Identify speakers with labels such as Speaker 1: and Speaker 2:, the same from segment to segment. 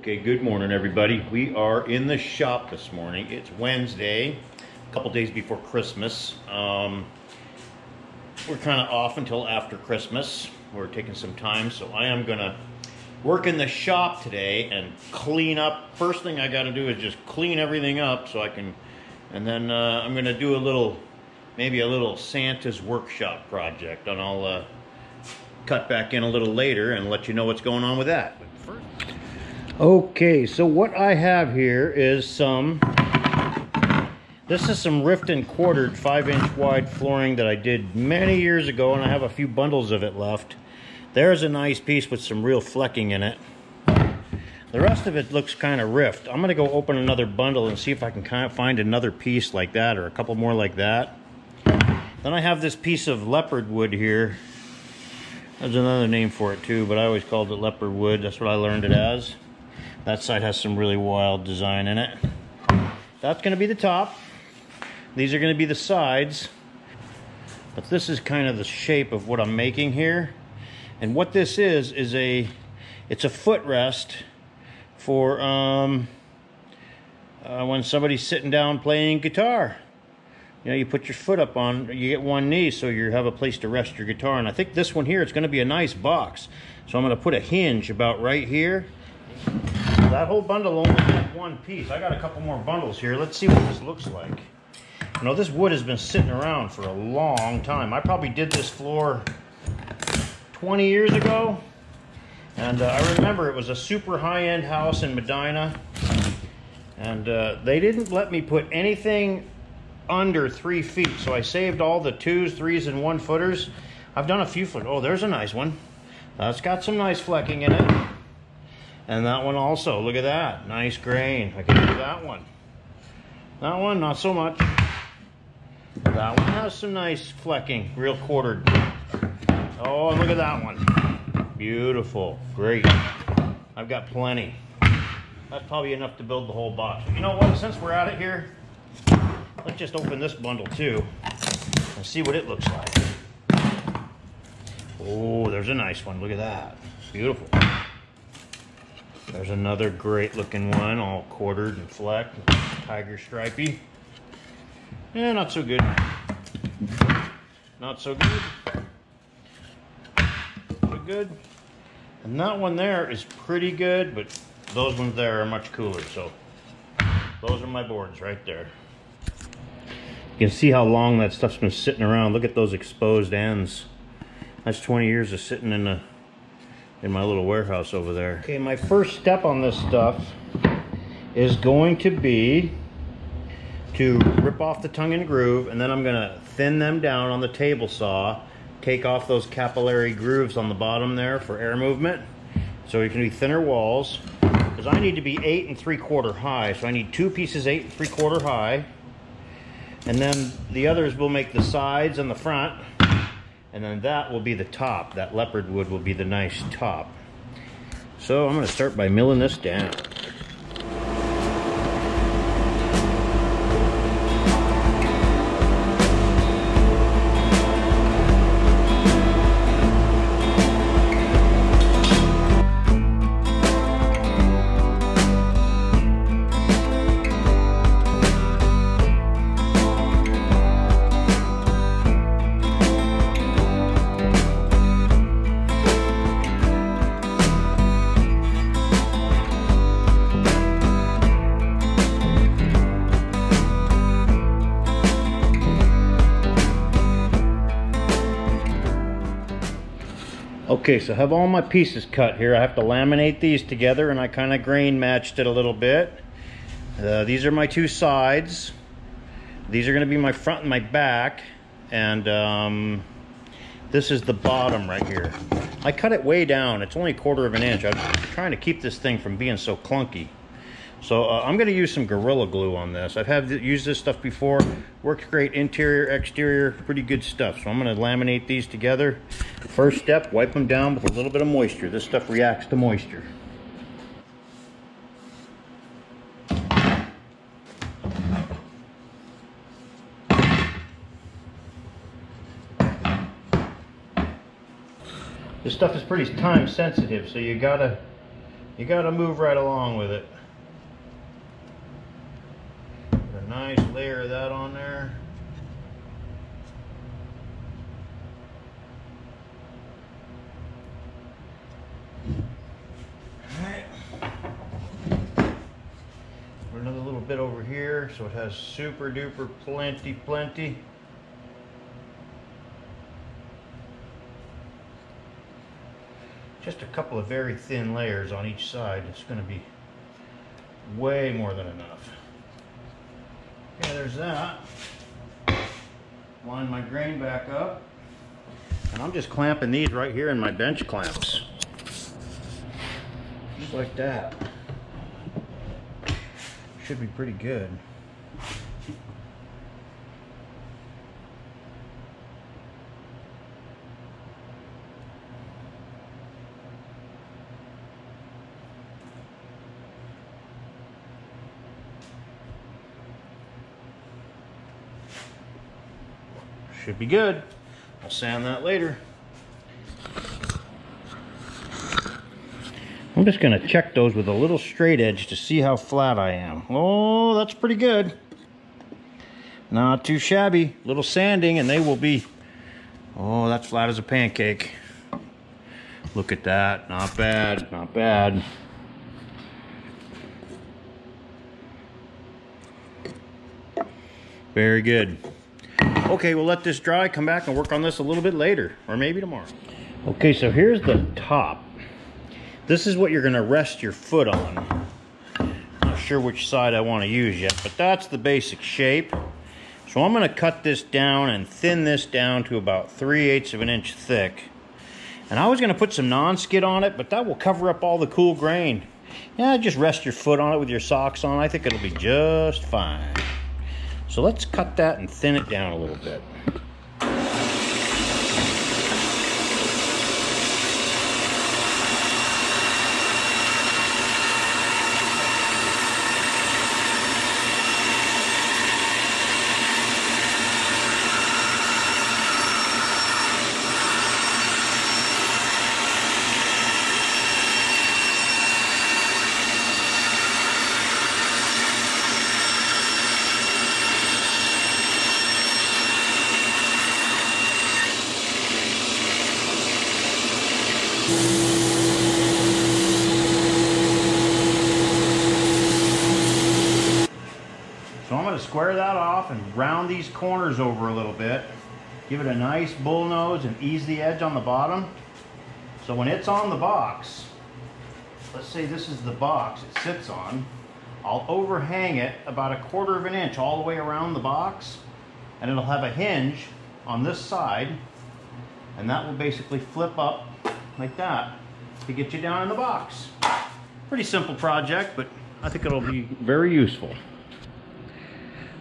Speaker 1: Okay, good morning everybody. We are in the shop this morning. It's Wednesday, a couple days before Christmas. We're kind of off until after Christmas. We're taking some time, so I am gonna work in the shop today and clean up. First thing I gotta do is just clean everything up so I can, and then I'm gonna do maybe a little Santa's workshop project, and I'll cut back in a little later and let you know what's going on with that. Okay, so what I have here is this is some rift and quartered 5-inch wide flooring that I did many years ago, and I have a few bundles of it left. There's a nice piece with some real flecking in it. The rest of it looks kind of rift. I'm gonna go open another bundle and see if I can kind of find another piece like that or a couple more like that. Then I have this piece of leopard wood here. There's another name for it too, but I always called it leopard wood. That's what I learned it as. That side has some really wild design in it. That's going to be the top. These are going to be the sides. But this is kind of the shape of what I'm making here. And what this is it's a footrest for when somebody's sitting down playing guitar. You know, you put your foot up on, you get one knee so you have a place to rest your guitar. And I think this one here, it's going to be a nice box. So I'm going to put a hinge about right here. That whole bundle only had one piece. I got a couple more bundles here. Let's see what this looks like. You know, this wood has been sitting around for a long time. I probably did this floor 20 years ago. And I remember it was a super high-end house in Medina. And they didn't let me put anything under 3 feet. So I saved all the 2s, 3s, and 1 footers. I've done a few foot. Oh, there's a nice one. That's got some nice flecking in it. And that one also, look at that, nice grain. I can do that one. That one, not so much. That one has some nice flecking, real quartered. Oh, and look at that one. Beautiful, great. I've got plenty. That's probably enough to build the whole box. You know what, since we're at it here, let's just open this bundle too and see what it looks like. Oh, there's a nice one, look at that. Beautiful. There's another great looking one, all quartered and flecked, tiger stripey. Yeah, not so good. Not so good. So good. And that one there is pretty good, but those ones there are much cooler. So those are my boards right there. You can see how long that stuff's been sitting around. Look at those exposed ends. That's 20 years of sitting in my little warehouse over there. Okay, my first step on this stuff is going to be to rip off the tongue and groove, and then I'm gonna thin them down on the table saw, take off those capillary grooves on the bottom there for air movement, so it can be thinner walls, because I need to be 8 3/4 high, so I need 2 pieces 8 3/4 high, and then the others will make the sides and the front. And then that will be the top. That leopard wood will be the nice top. So I'm going to start by milling this down. Okay, so I have all my pieces cut here. I have to laminate these together, and I kind of grain matched it a little bit. These are my 2 sides. These are going to be my front and my back, and this is the bottom right here. I cut it way down. It's only 1/4 inch. I'm trying to keep this thing from being so clunky. So I'm going to use some Gorilla Glue on this. I've used this stuff before. Works great interior, exterior, pretty good stuff. So I'm going to laminate these together. First step, wipe them down with a little bit of moisture. This stuff reacts to moisture. This stuff is pretty time sensitive, so you gotta You got to move right along with it. Put a nice layer of that on there. Another little bit over here so it has super duper plenty. Just a couple of very thin layers on each side. It's going to be way more than enough. Okay, there's that. Line my grain back up. And I'm just clamping these right here in my bench clamps. Just like that. Should be pretty good. Should be good. I'll sand that later. I'm just going to check those with a little straight edge to see how flat I am. Oh, that's pretty good. Not too shabby. Little sanding and they will be, oh, that's flat as a pancake. Look at that. Not bad. Not bad. Very good. Okay, we'll let this dry. Come back and work on this a little bit later, or maybe tomorrow. Okay, so here's the top. This is what you're going to rest your foot on. Not sure which side I want to use yet, but that's the basic shape. So I'm going to cut this down and thin this down to about 3/8 of an inch thick. And I was going to put some non-skid on it, but that will cover up all the cool grain. Yeah, just rest your foot on it with your socks on. I think it'll be just fine. So let's cut that and thin it down a little bit. So I'm going to square that off and round these corners over a little bit. Give it a nice bull nose and ease the edge on the bottom. So when it's on the box, let's say this is the box it sits on, I'll overhang it about 1/4 of an inch all the way around the box, and it'll have a hinge on this side, and that will basically flip up like that to get you down in the box. Pretty simple project, but I think it'll be very useful.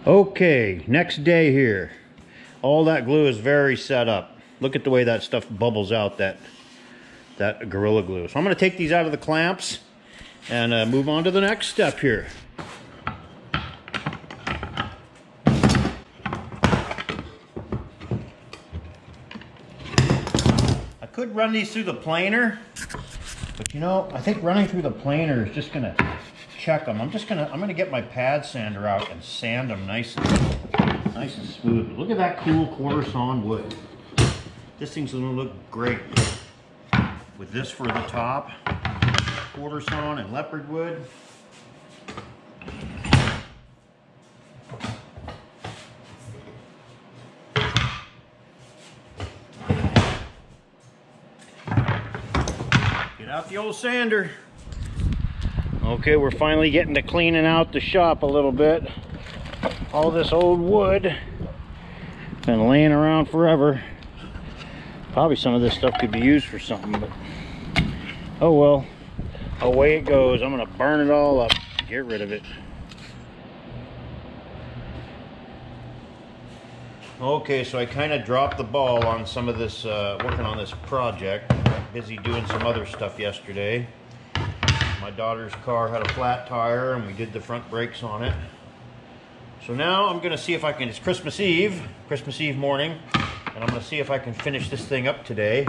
Speaker 1: Okay, next day here. All that glue is very set up. Look at the way that stuff bubbles out, that Gorilla Glue. So I'm going to take these out of the clamps and move on to the next step here. I could run these through the planer, but you know, I think running through the planer is just going to check them. I'm going to get my pad sander out and sand them nice and smooth. Look at that cool quarter sawn wood. This thing's going to look great with this for the top, quarter sawn and leopard wood. Get out the old sander. Okay, we're finally getting to cleaning out the shop a little bit. All this old wood been laying around forever. Probably some of this stuff could be used for something, but oh well. Away it goes. I'm gonna burn it all up, get rid of it. Okay, so I kind of dropped the ball on some of this, working on this project. Busy doing some other stuff yesterday. My daughter's car had a flat tire and we did the front brakes on it. So now I'm gonna see if I can, it's Christmas Eve morning, and I'm gonna see if I can finish this thing up today.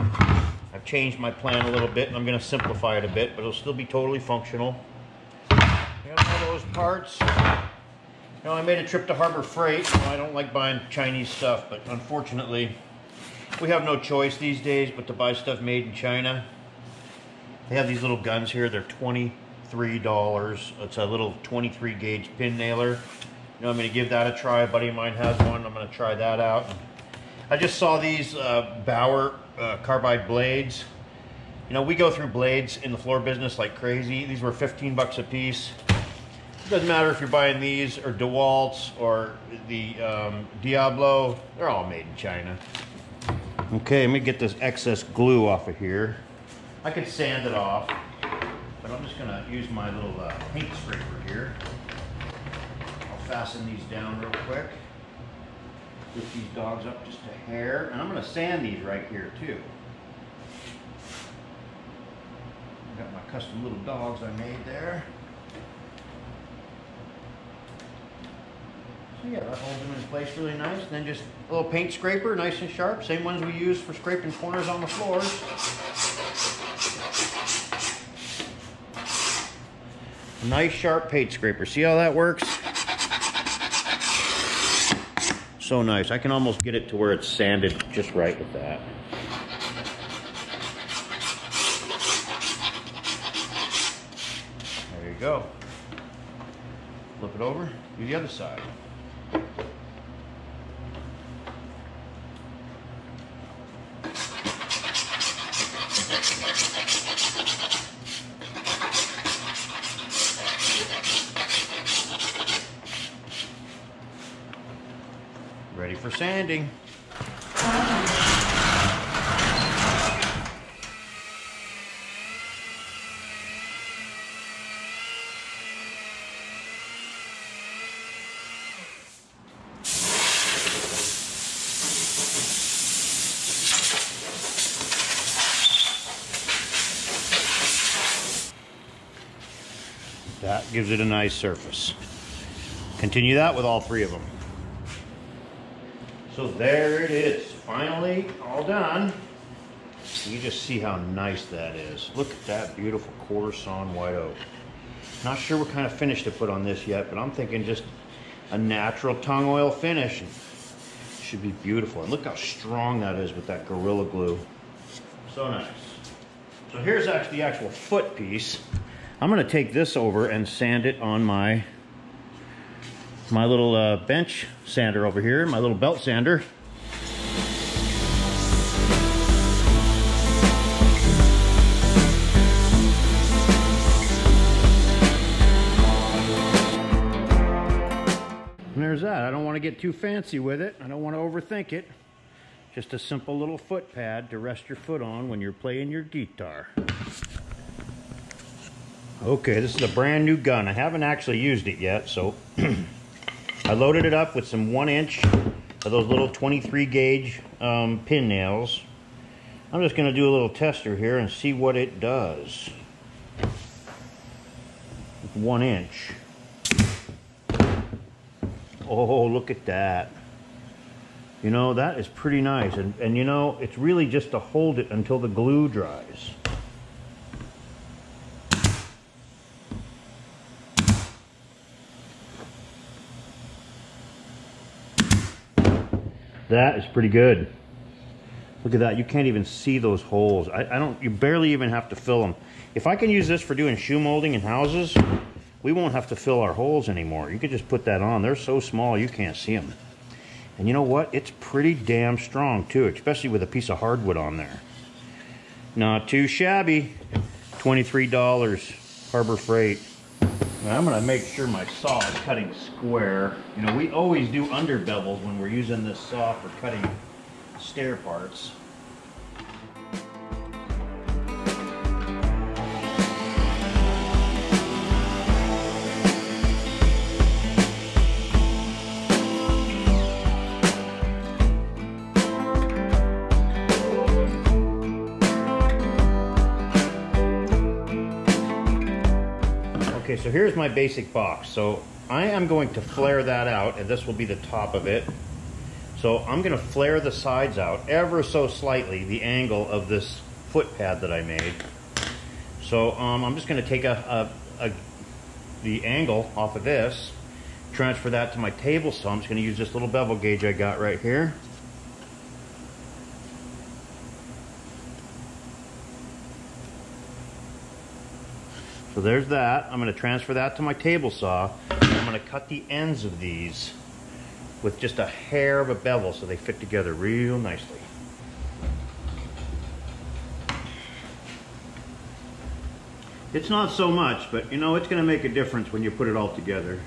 Speaker 1: I've changed my plan a little bit, and I'm going to simplify it a bit, but it'll still be totally functional. Got all those parts. You know, I made a trip to Harbor Freight. You know, I don't like buying Chinese stuff, but unfortunately, we have no choice these days but to buy stuff made in China. They have these little guns here. They're $23. It's a little 23 gauge pin nailer. You know, I'm going to give that a try. A buddy of mine has one. I'm going to try that out. I just saw these Bauer carbide blades. You know, we go through blades in the floor business like crazy. These were 15 bucks a piece. It doesn't matter if you're buying these or DeWalt's or the Diablo. They're all made in China. Okay, let me get this excess glue off of here. I could sand it off, but I'm just gonna use my little paint scraper here. I'll fasten these down real quick. Lift these dogs up just a hair, and I'm gonna sand these right here too. Got my custom little dogs I made there. So yeah, that holds them in place really nice. And then just a little paint scraper, nice and sharp. Same ones we use for scraping corners on the floors. Nice sharp paint scraper. See how that works? So nice. I can almost get it to where it's sanded just right with that. There you go. Flip it over. Do the other side. Ready for sanding. That gives it a nice surface. Continue that with all three of them. So there it is, finally all done. You just see how nice that is. Look at that beautiful quarter sawn white oak. Not sure what kind of finish to put on this yet, but I'm thinking just a natural tung oil finish. It should be beautiful. And look how strong that is with that Gorilla Glue. So nice. So here's actually the actual foot piece. I'm gonna take this over and sand it on my little bench sander over here, my little belt sander. And there's that. I don't want to get too fancy with it. I don't want to overthink it. Just a simple little foot pad to rest your foot on when you're playing your guitar. Okay, this is a brand new gun. I haven't actually used it yet, so I loaded it up with some 1-inch of those little 23 gauge pin nails. I'm just going to do a little tester here and see what it does. 1 inch. Oh, look at that. You know, that is pretty nice. And you know, it's really just to hold it until the glue dries. That is pretty good. Look at that. You can't even see those holes. You barely even have to fill them. If I can use this for doing shoe molding in houses, we won't have to fill our holes anymore. You could just put that on. They're so small you can't see them. And you know what? It's pretty damn strong too, especially with a piece of hardwood on there. Not too shabby. $23, Harbor Freight. Now, I'm going to make sure my saw is cutting square. You know, we always do under bevels when we're using this saw for cutting stair parts. Okay, so here's my basic box. So I am going to flare that out, and this will be the top of it. So I'm going to flare the sides out ever so slightly, the angle of this foot pad that I made. So I'm just going to take the angle off of this, transfer that to my table saw. I'm just going to use this little bevel gauge I got right here. So there's that. I'm going to transfer that to my table saw. I'm going to cut the ends of these with just a hair of a bevel so they fit together real nicely. It's not so much, but you know, it's going to make a difference when you put it all together.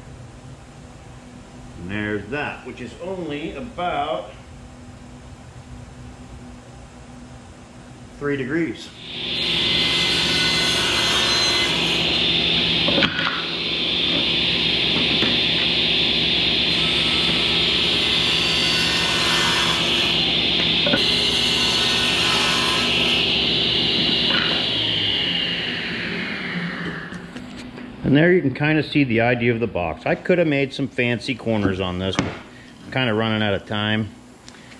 Speaker 1: And there's that, which is only about 3 degrees. And there you can kind of see the idea of the box. I could have made some fancy corners on this, but I'm kind of running out of time.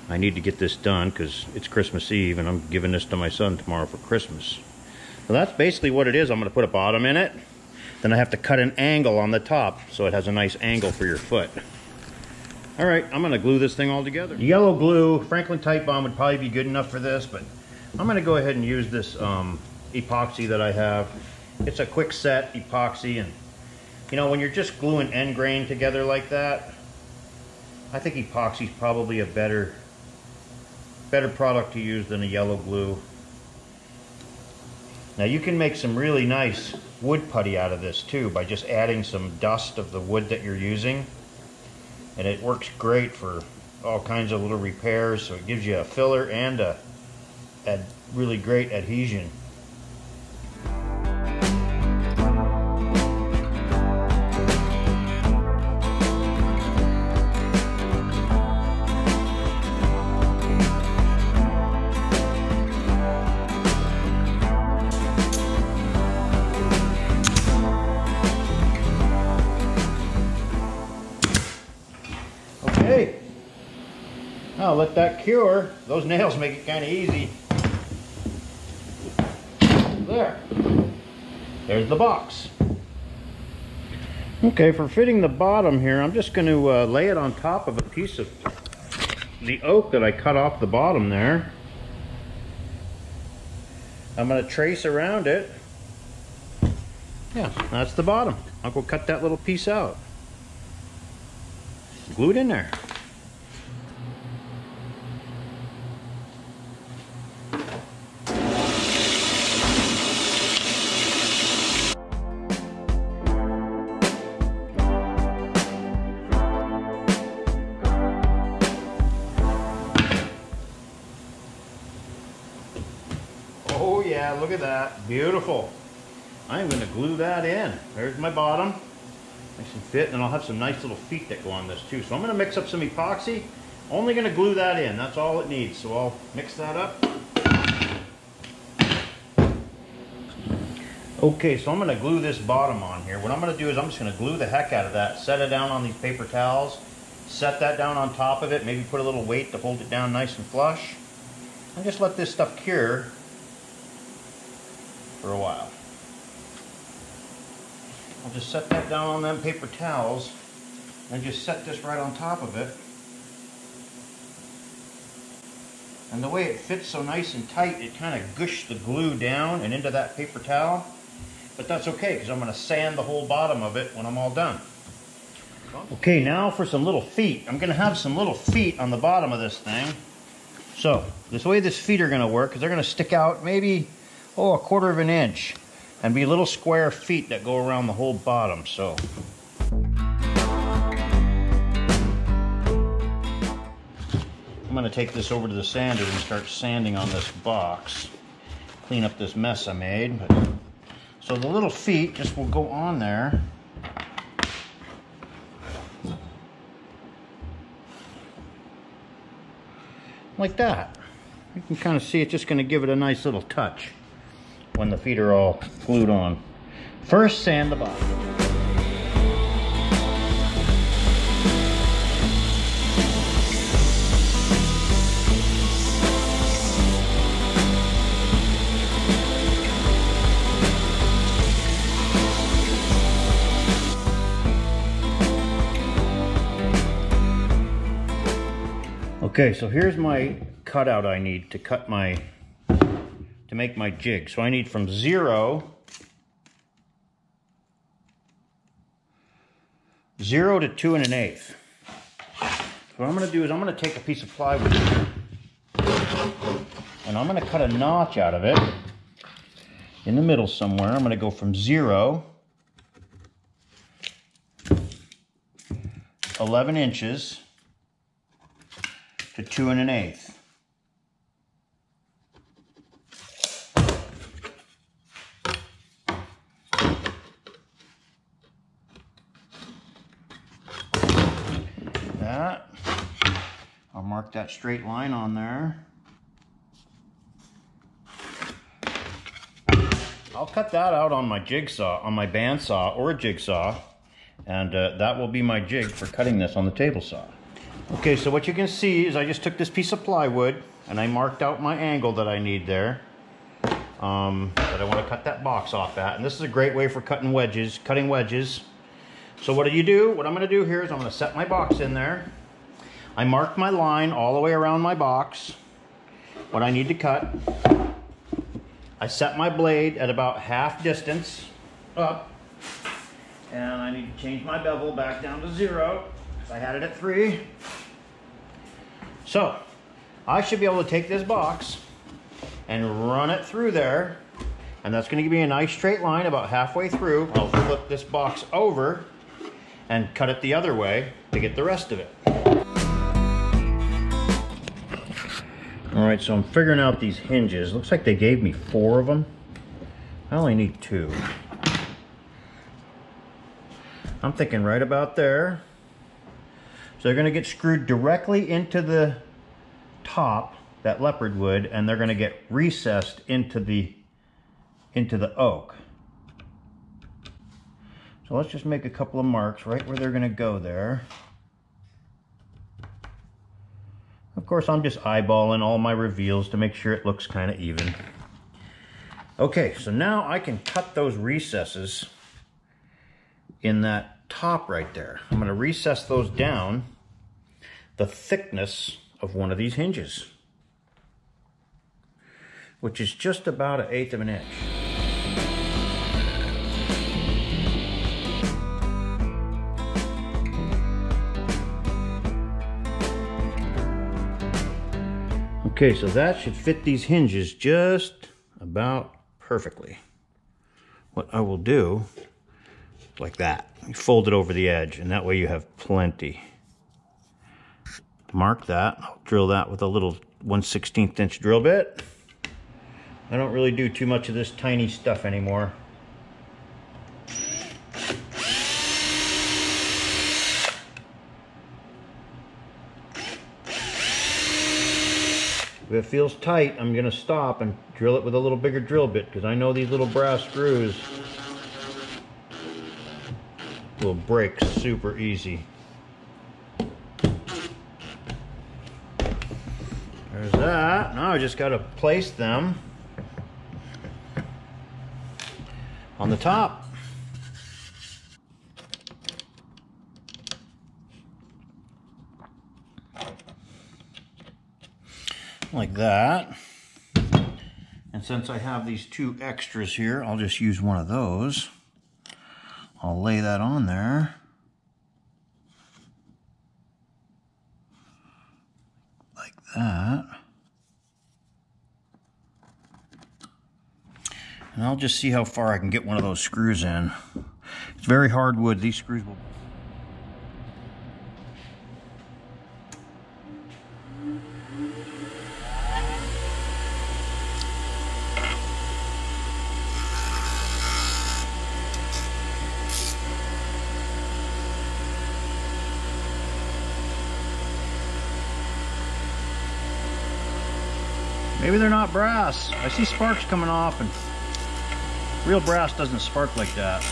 Speaker 1: I need to get this done because it's Christmas Eve and I'm giving this to my son tomorrow for Christmas. So that's basically what it is. I'm going to put a bottom in it. Then I have to cut an angle on the top so it has a nice angle for your foot. All right, I'm going to glue this thing all together. Yellow glue, Franklin Titebond would probably be good enough for this, but I'm going to go ahead and use this epoxy that I have. It's a quick set epoxy, and you know, when you're just gluing end grain together like that, I think epoxy is probably a better product to use than a yellow glue. Now you can make some really nice wood putty out of this too by just adding some dust of the wood that you're using, and it works great for all kinds of little repairs. So it gives you a filler and a really great adhesion. Okay, I'll let that cure. Those nails make it kind of easy. There's the box. Okay, for fitting the bottom here, I'm just going to lay it on top of a piece of the oak that I cut off the bottom there. I'm going to trace around it. Yeah, that's the bottom. I'll go cut that little piece out. Glue it in there. Oh yeah, look at that. Beautiful. I'm going to glue that in. There's my bottom. Nice and fit, and I'll have some nice little feet that go on this too. So I'm going to mix up some epoxy. Only going to glue that in. That's all it needs. So I'll mix that up. Okay, so I'm going to glue this bottom on here. What I'm going to do is I'm just going to glue the heck out of that. Set it down on these paper towels. Set that down on top of it. Maybe put a little weight to hold it down nice and flush. And just let this stuff cure for a while. I'll just set that down on them paper towels and just set this right on top of it. And the way it fits so nice and tight, it kind of gushed the glue down and into that paper towel. But that's okay, because I'm going to sand the whole bottom of it when I'm all done. Okay, now for some little feet. I'm going to have some little feet on the bottom of this thing. So, this way these feet are going to work, is they're going to stick out maybe, a quarter of an inch. And be little square feet that go around the whole bottom. So I'm going to take this over to the sander and start sanding on this box. Clean up this mess I made. So the little feet just will go on there. Like that. You can kind of see it's just going to give it a nice little touch when the feet are all glued on. First, sand the bottom. Okay, so here's my cutout I need to cut my, to make my jig. So I need from 0 to 2 1/8. So what I'm going to do is I'm going to take a piece of plywood and I'm going to cut a notch out of it in the middle somewhere. I'm going to go from 0, 11 inches to 2 1/8. That, I'll mark that straight line on there. I'll cut that out on my jigsaw, on my bandsaw or a jigsaw, and that will be my jig for cutting this on the table saw. Okay, so what you can see is I just took this piece of plywood and I marked out my angle that I need there, that I want to cut that box off at. And this is a great way for cutting wedges. So what do you do? What I'm going to do here is I'm going to set my box in there. I mark my line all the way around my box, what I need to cut. I set my blade at about half distance up, and I need to change my bevel back down to 0, because I had it at 3. So I should be able to take this box and run it through there, and that's going to give me a nice straight line about halfway through. I'll flip this box over and cut it the other way to get the rest of it. Alright, so I'm figuring out these hinges. Looks like they gave me 4 of them. I only need 2. I'm thinking right about there. So they're going to get screwed directly into the top, that leopard wood, and they're going to get recessed into the oak. So let's just make a couple of marks right where they're going to go there. Of course, I'm just eyeballing all my reveals to make sure it looks kind of even. Okay, so now I can cut those recesses in that top right there. I'm going to recess those down the thickness of one of these hinges, which is just about 1/8 of an inch. Okay, so that should fit these hinges just about perfectly. What I will do, like that, you fold it over the edge, and that way you have plenty. Mark that. I'll drill that with a little 1/16 inch drill bit. I don't really do too much of this tiny stuff anymore. If it feels tight, I'm going to stop and drill it with a little bigger drill bit, because I know these little brass screws will break super easy. There's that. Now I just got to place them on the top. Like that. And since I have these 2 extras here, I'll just use one of those. I'll lay that on there. Like that. And I'll just see how far I can get one of those screws in. It's very hard wood. These screws will... Maybe they're not brass. I see sparks coming off, and real brass doesn't spark like that.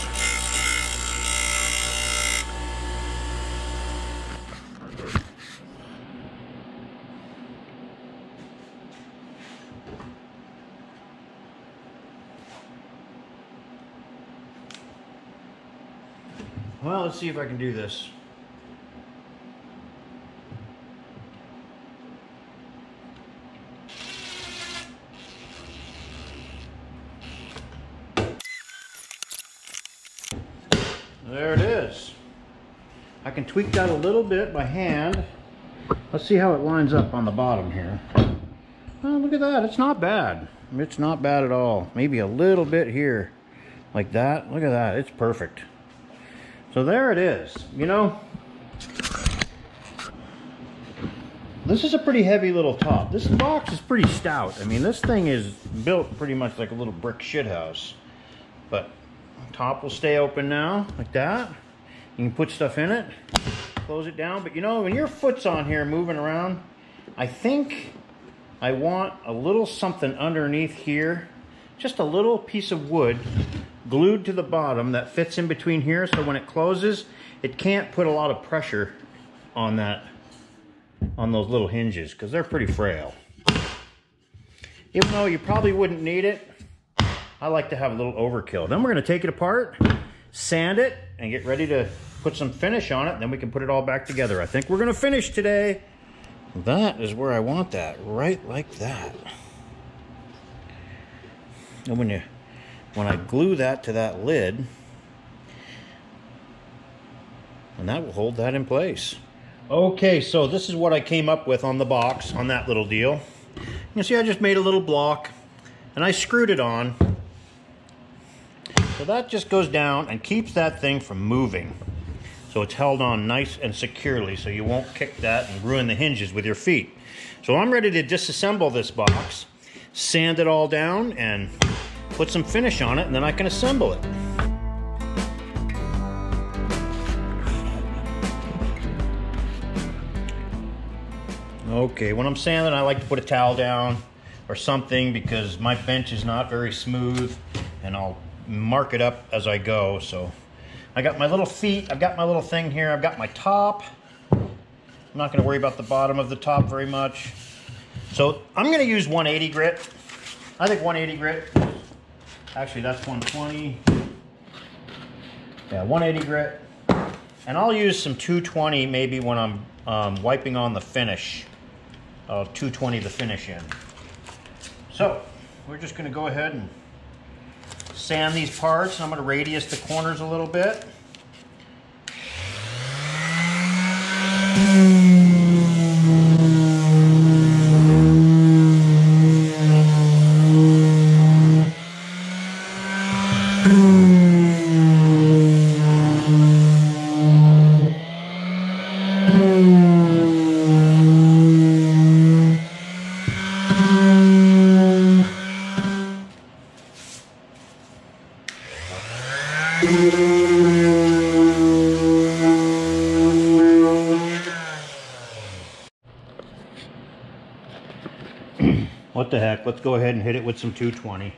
Speaker 1: Well, let's see if I can do this. There it is. I can tweak that a little bit by hand. Let's see how it lines up on the bottom here. Oh, look at that. It's not bad. It's not bad at all. Maybe a little bit here. Like that. Look at that. It's perfect. So there it is. You know, this is a pretty heavy little top. This box is pretty stout. I mean, this thing is built pretty much like a little brick shithouse. But top will stay open now, like that. You can put stuff in it, close it down. But you know, when your foot's on here moving around, I think I want a little something underneath here. Just a little piece of wood glued to the bottom that fits in between here, so when it closes, it can't put a lot of pressure on that, on those little hinges, because they're pretty frail. Even though you probably wouldn't need it, I like to have a little overkill. Then we're going to take it apart, sand it, and get ready to put some finish on it. Then we can put it all back together. I think we're going to finish today. That is where I want that, right like that. And when I glue that to that lid, and that will hold that in place. Okay, so this is what I came up with on the box on that little deal. You see, I just made a little block and I screwed it on. So that just goes down and keeps that thing from moving. So it's held on nice and securely, so you won't kick that and ruin the hinges with your feet. So I'm ready to disassemble this box, sand it all down, and put some finish on it, and then I can assemble it. Okay, when I'm sanding, I like to put a towel down or something because my bench is not very smooth, and I'll mark it up as I go. So I got my little feet, I've got my little thing here, I've got my top. I'm not going to worry about the bottom of the top very much. So I'm going to use 180 grit. I think 180 grit. Actually, that's 120. Yeah, 180 grit. And I'll use some 220 maybe when I'm wiping on the finish. 220 the finish in. So we're just going to go ahead and sand these parts. I'm going to radius the corners a little bit. What the heck, let's go ahead and hit it with some 220.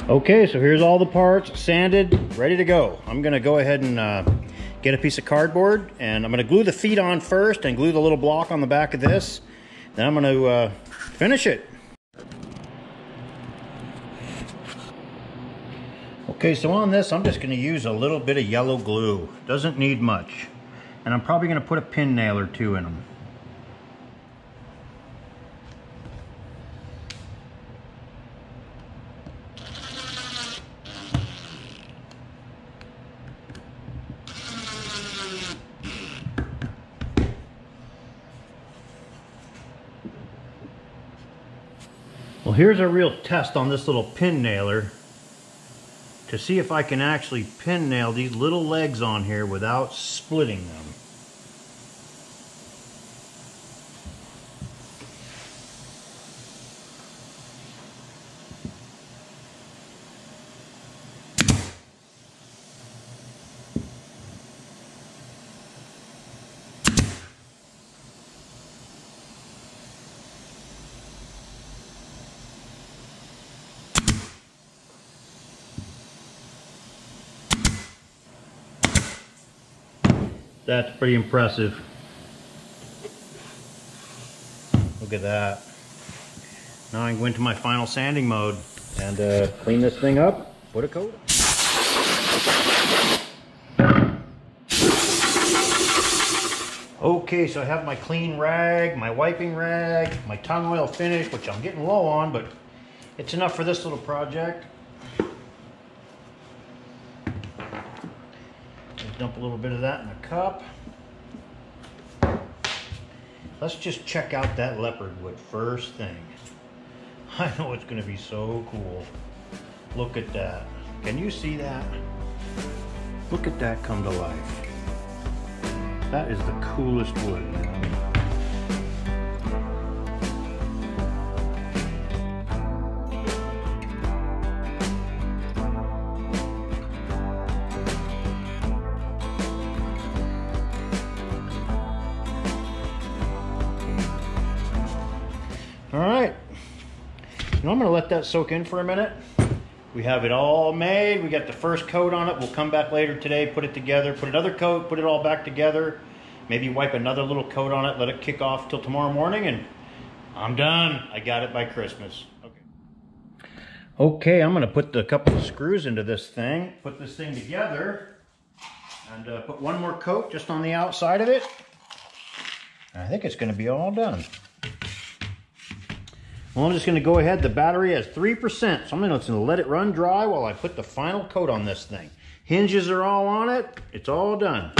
Speaker 1: Okay, so here's all the parts sanded, ready to go. I'm gonna go ahead and get a piece of cardboard, and I'm gonna glue the feet on first and glue the little block on the back of this. Then I'm gonna finish it. Okay, so on this, I'm just going to use a little bit of yellow glue. Doesn't need much. And I'm probably going to put a pin nail or two in them. Well, here's a real test on this little pin nailer, to see if I can actually pin nail these little legs on here without splitting them. That's pretty impressive. Look at that. Now I can go into my final sanding mode and clean this thing up, put a coat on. Okay, so I have my clean rag, my wiping rag, my tongue oil finish, which I'm getting low on, but it's enough for this little project. Just dump a little bit of that in a cup. Let's just check out that leopard wood first thing. I know it's going to be so cool. Look at that. Can you see that? Look at that come to life. That is the coolest wood, you know? All right. You know, I'm gonna let that soak in for a minute. We have it all made. We got the first coat on it. We'll come back later today, put it together, put another coat, put it all back together. Maybe wipe another little coat on it, let it kick off till tomorrow morning, and I'm done. I got it by Christmas. Okay, I'm gonna put a couple of screws into this thing, put this thing together, and put one more coat just on the outside of it. I think it's gonna be all done. Well, I'm just going to go ahead. The battery has 3%, so I'm just going to let it run dry while I put the final coat on this thing. Hinges are all on it. It's all done.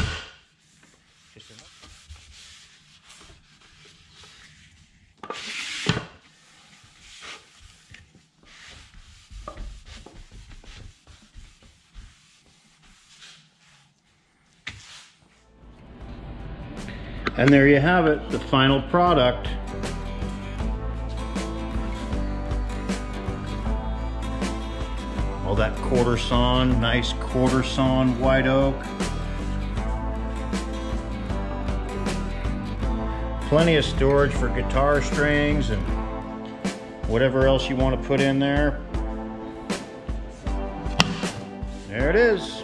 Speaker 1: And there you have it, the final product. All that quarter sawn, nice quarter sawn white oak. Plenty of storage for guitar strings and whatever else you want to put in there. There it is.